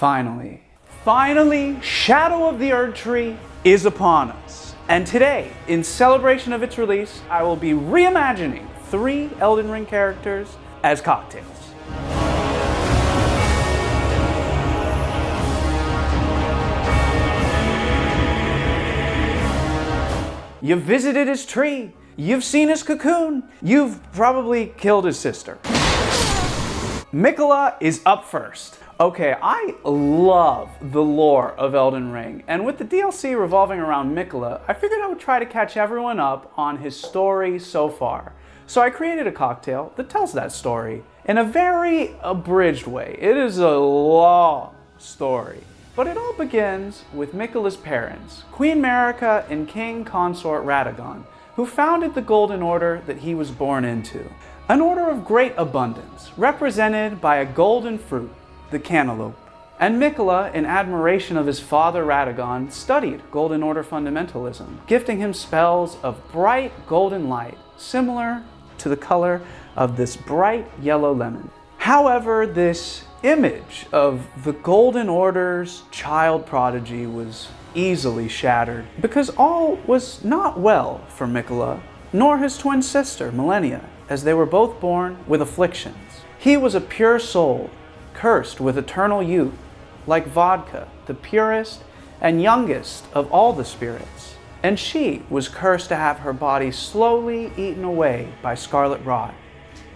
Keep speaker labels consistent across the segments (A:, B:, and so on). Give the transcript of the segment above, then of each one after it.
A: Finally, Shadow of the Erdtree is upon us. And today, in celebration of its release, I will be reimagining 3 Elden Ring characters as cocktails. You've visited his tree, you've seen his cocoon, you've probably killed his sister. Miquella is up first. Okay, I love the lore of Elden Ring, and with the DLC revolving around Miquella, I figured I would try to catch everyone up on his story so far. So I created a cocktail that tells that story in a very abridged way. It is a long story. But it all begins with Miquella's parents, Queen Marika and King Consort Radagon, who founded the Golden Order that he was born into. An order of great abundance, represented by a golden fruit, the cantaloupe. And Miquella, in admiration of his father Radagon, studied Golden Order fundamentalism, gifting him spells of bright golden light, similar to the color of this bright yellow lemon. However, this image of the Golden Order's child prodigy was easily shattered, because all was not well for Miquella, nor his twin sister, Malenia, as they were both born with afflictions. He was a pure soul, cursed with eternal youth, like vodka, the purest and youngest of all the spirits. And she was cursed to have her body slowly eaten away by scarlet rot.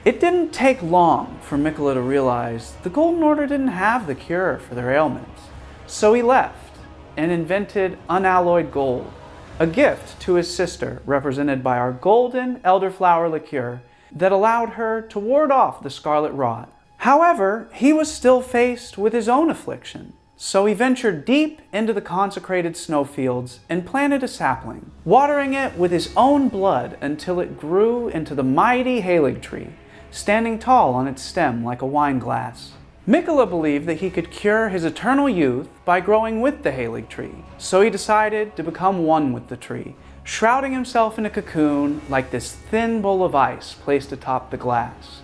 A: It didn't take long for Miquella to realize the Golden Order didn't have the cure for their ailments. So he left and invented unalloyed gold, a gift to his sister represented by our golden elderflower liqueur that allowed her to ward off the scarlet rot. However, he was still faced with his own affliction, so he ventured deep into the consecrated snowfields and planted a sapling, watering it with his own blood until it grew into the mighty Halig tree, standing tall on its stem like a wine glass. Miquella believed that he could cure his eternal youth by growing with the Halig tree, so he decided to become one with the tree, shrouding himself in a cocoon like this thin bowl of ice placed atop the glass.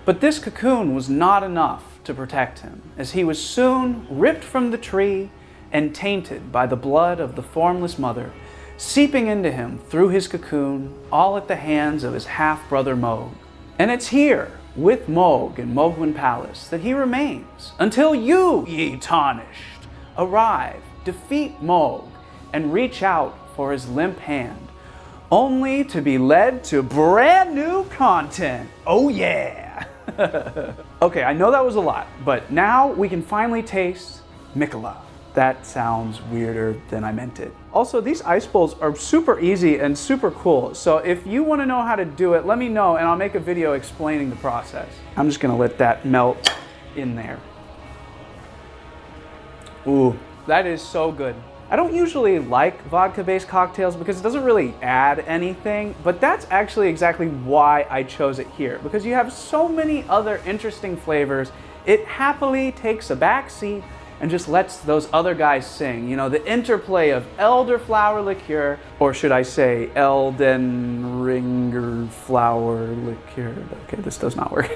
A: But this cocoon was not enough to protect him, as he was soon ripped from the tree and tainted by the blood of the formless mother, seeping into him through his cocoon, all at the hands of his half-brother Mohg. And it's here, with Mohg in Mohgwyn Palace, that he remains, until you, ye tarnished, arrive, defeat Mohg, and reach out for his limp hand, only to be led to brand new content. Oh yeah! Okay, I know that was a lot, but now we can finally taste Miquella. That sounds weirder than I meant it. Also, these ice bowls are super easy and super cool, so if you want to know how to do it, let me know and I'll make a video explaining the process. I'm just gonna let that melt in there. Ooh, that is so good. I don't usually like vodka-based cocktails because it doesn't really add anything, but that's actually exactly why I chose it here, because you have so many other interesting flavors. It happily takes a back seat and just lets those other guys sing. You know, the interplay of elderflower liqueur, or should I say Elden Ringer flower liqueur. Okay, this does not work.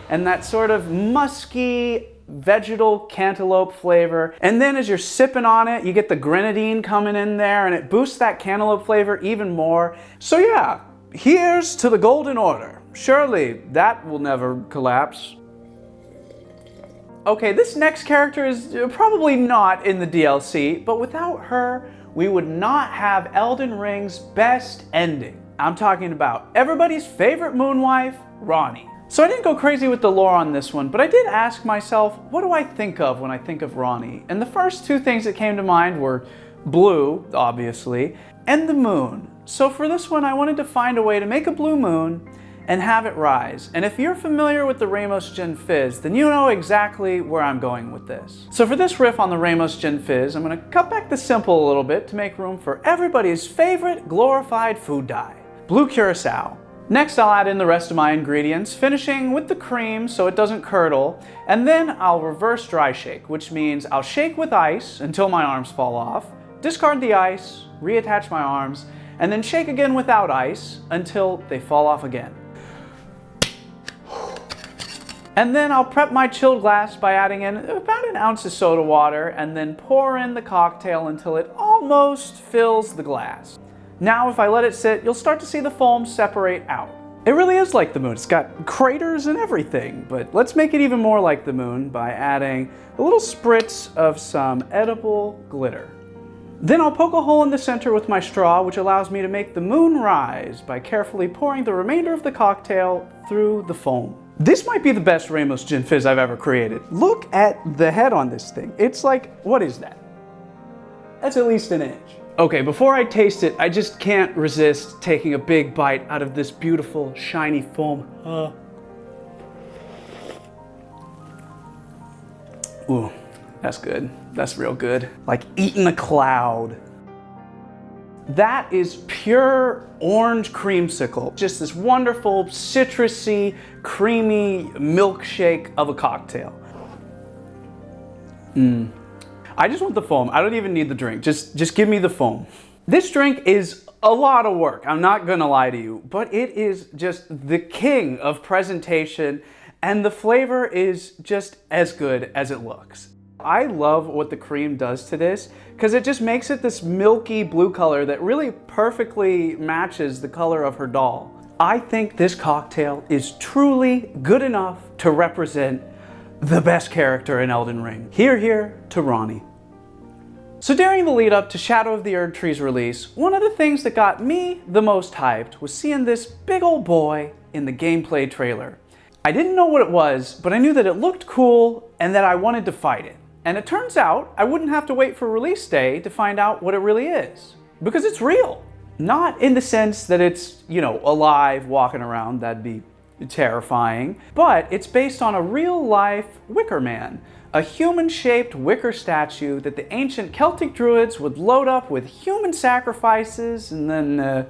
A: And that sort of musky, vegetal cantaloupe flavor. And then as you're sipping on it, you get the grenadine coming in there and it boosts that cantaloupe flavor even more. So yeah, here's to the Golden Order. Surely that will never collapse. Okay, this next character is probably not in the DLC, but without her, we would not have Elden Ring's best ending. I'm talking about everybody's favorite moonwife, Ranni. So I didn't go crazy with the lore on this one, but I did ask myself, what do I think of when I think of Ranni? And the first 2 things that came to mind were blue, obviously, and the moon. So for this one, I wanted to find a way to make a blue moon and have it rise. And if you're familiar with the Ramos Gin Fizz, then you know exactly where I'm going with this. So for this riff on the Ramos Gin Fizz, I'm gonna cut back the simple a little bit to make room for everybody's favorite glorified food dye, blue curacao. Next, I'll add in the rest of my ingredients, finishing with the cream so it doesn't curdle, and then I'll reverse dry shake, which means I'll shake with ice until my arms fall off, discard the ice, reattach my arms, and then shake again without ice until they fall off again. And then I'll prep my chilled glass by adding in about an ounce of soda water and then pour in the cocktail until it almost fills the glass. Now if I let it sit, you'll start to see the foam separate out. It really is like the moon. It's got craters and everything, but let's make it even more like the moon by adding a little spritz of some edible glitter. Then I'll poke a hole in the center with my straw, which allows me to make the moon rise by carefully pouring the remainder of the cocktail through the foam. This might be the best Ramos Gin Fizz I've ever created. Look at the head on this thing. It's like, what is that? That's at least an inch. Okay, before I taste it, I just can't resist taking a big bite out of this beautiful, shiny foam. Ooh, that's good. That's real good. Like eating a cloud. That is pure orange creamsicle. Just this wonderful, citrusy, creamy milkshake of a cocktail. I just want the foam. I don't even need the drink. Just give me the foam. This drink is a lot of work. I'm not gonna lie to you, but it is just the king of presentation, and the flavor is just as good as it looks. I love what the cream does to this because it just makes it this milky blue color that really perfectly matches the color of her doll. I think this cocktail is truly good enough to represent the best character in Elden Ring. Hear to Ranni. So during the lead up to Shadow of the Erdtree's release, one of the things that got me the most hyped was seeing this big old boy in the gameplay trailer. I didn't know what it was, but I knew that it looked cool and that I wanted to fight it. And it turns out I wouldn't have to wait for release day to find out what it really is. Because it's real. Not in the sense that it's, alive walking around, that'd be terrifying. But it's based on a real life Wicker Man. A human-shaped wicker statue that the ancient Celtic druids would load up with human sacrifices and then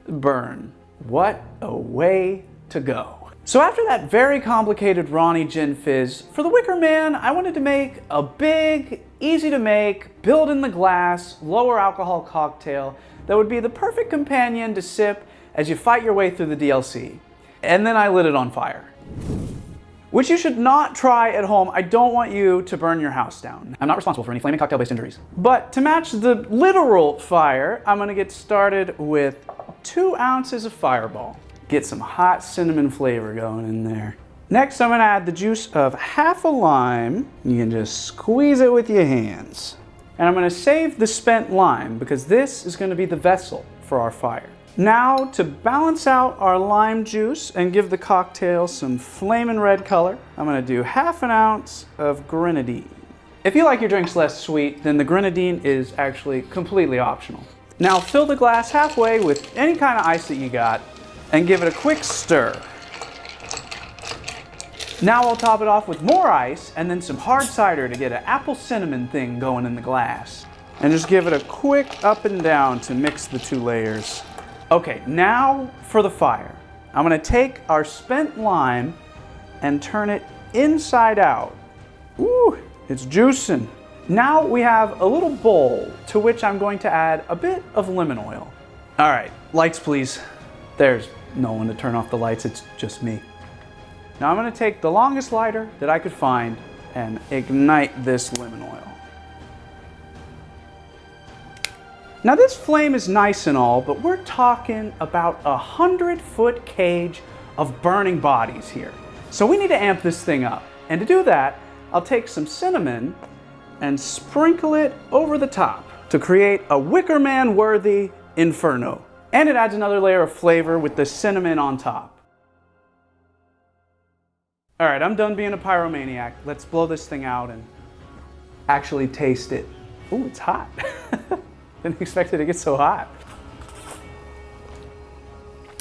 A: burn. What a way to go. So after that very complicated Ranni Gin Fizz, for the Wicker Man, I wanted to make a big, easy to make, build in the glass, lower alcohol cocktail that would be the perfect companion to sip as you fight your way through the DLC. And then I lit it on fire. Which you should not try at home. I don't want you to burn your house down. I'm not responsible for any flaming cocktail-based injuries. But to match the literal fire, I'm gonna get started with 2 ounces of Fireball. Get some hot cinnamon flavor going in there. Next, I'm gonna add the juice of half a lime. You can just squeeze it with your hands. And I'm gonna save the spent lime because this is gonna be the vessel for our fire. Now, to balance out our lime juice and give the cocktail some flamin' red color, I'm gonna do half an ounce of grenadine. If you like your drinks less sweet, then the grenadine is actually completely optional. Now fill the glass halfway with any kind of ice that you got and give it a quick stir. Now I'll top it off with more ice and then some hard cider to get an apple cinnamon thing going in the glass. And just give it a quick up and down to mix the 2 layers. Okay, now for the fire. I'm gonna take our spent lime and turn it inside out. Ooh, it's juicing. Now we have a little bowl to which I'm going to add a bit of lemon oil. All right, lights please. There's no one to turn off the lights, it's just me. Now I'm gonna take the longest lighter that I could find and ignite this lemon oil. Now this flame is nice and all, but we're talking about a 100-foot cage of burning bodies here. So we need to amp this thing up. And to do that, I'll take some cinnamon and sprinkle it over the top to create a Wicker Man-worthy inferno. And it adds another layer of flavor with the cinnamon on top. All right, I'm done being a pyromaniac. Let's blow this thing out and actually taste it. Ooh, it's hot. Didn't expect it to get so hot.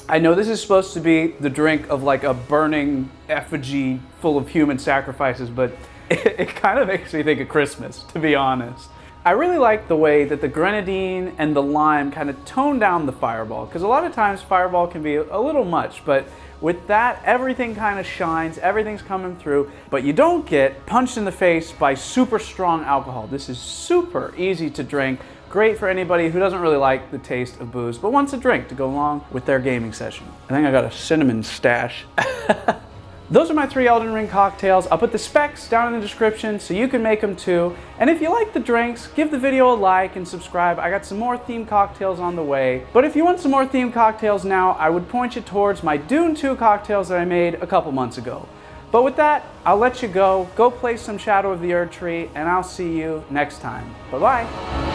A: I know this is supposed to be the drink of like a burning effigy full of human sacrifices, but it kind of makes me think of Christmas, to be honest. I really like the way that the grenadine and the lime kind of tone down the Fireball, because a lot of times Fireball can be a little much, but with that, everything kind of shines, everything's coming through, but you don't get punched in the face by super strong alcohol. This is super easy to drink. Great for anybody who doesn't really like the taste of booze, but wants a drink to go along with their gaming session. I think I got a cinnamon stash. Those are my 3 Elden Ring cocktails. I'll put the specs down in the description so you can make them too. And if you like the drinks, give the video a like and subscribe. I got some more themed cocktails on the way. But if you want some more themed cocktails now, I would point you towards my Dune 2 cocktails that I made a couple months ago. But with that, I'll let you go. Go play some Shadow of the Erdtree, and I'll see you next time. Bye-bye.